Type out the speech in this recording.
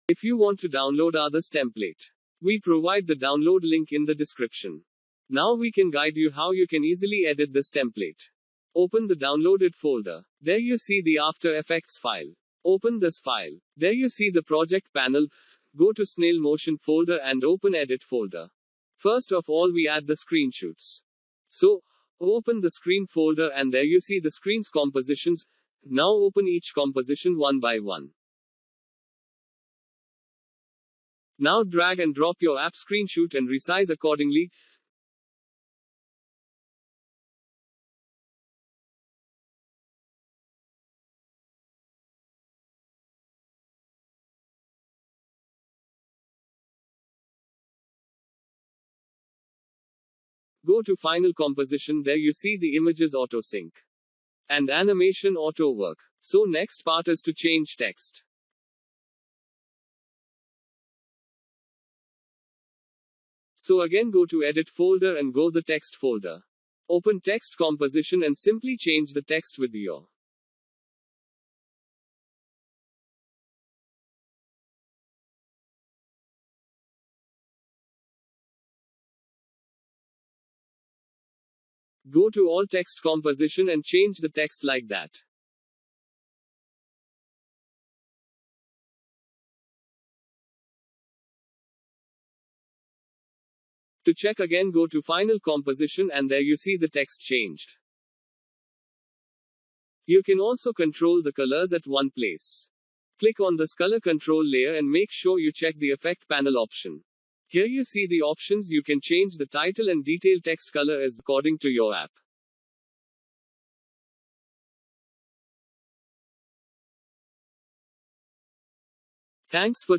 If you want to download others template, we provide the download link in the description. Now we can guide you how you can easily edit this template. Open the downloaded folder. There you see the After Effects file. Open this file. There you see the project panel. Go to Snail Motion folder and open Edit folder. First of all, we add the screenshots. So, open the screen folder and there you see the screen's compositions. Now open each composition one by one. Now drag and drop your app screenshot and resize accordingly. Go to Final Composition, there you see the images auto sync and animation auto work. So next part is to change text. So again go to Edit folder and go the Text folder. Open Text Composition and simply change the text with your Go to All Text Composition and change the text like that. To check again, go to Final Composition and there you see the text changed. You can also control the colors at one place. Click on this color control layer and make sure you check the Effect panel option. Here you see the options. You can change the title and detail text color as according to your app. Thanks for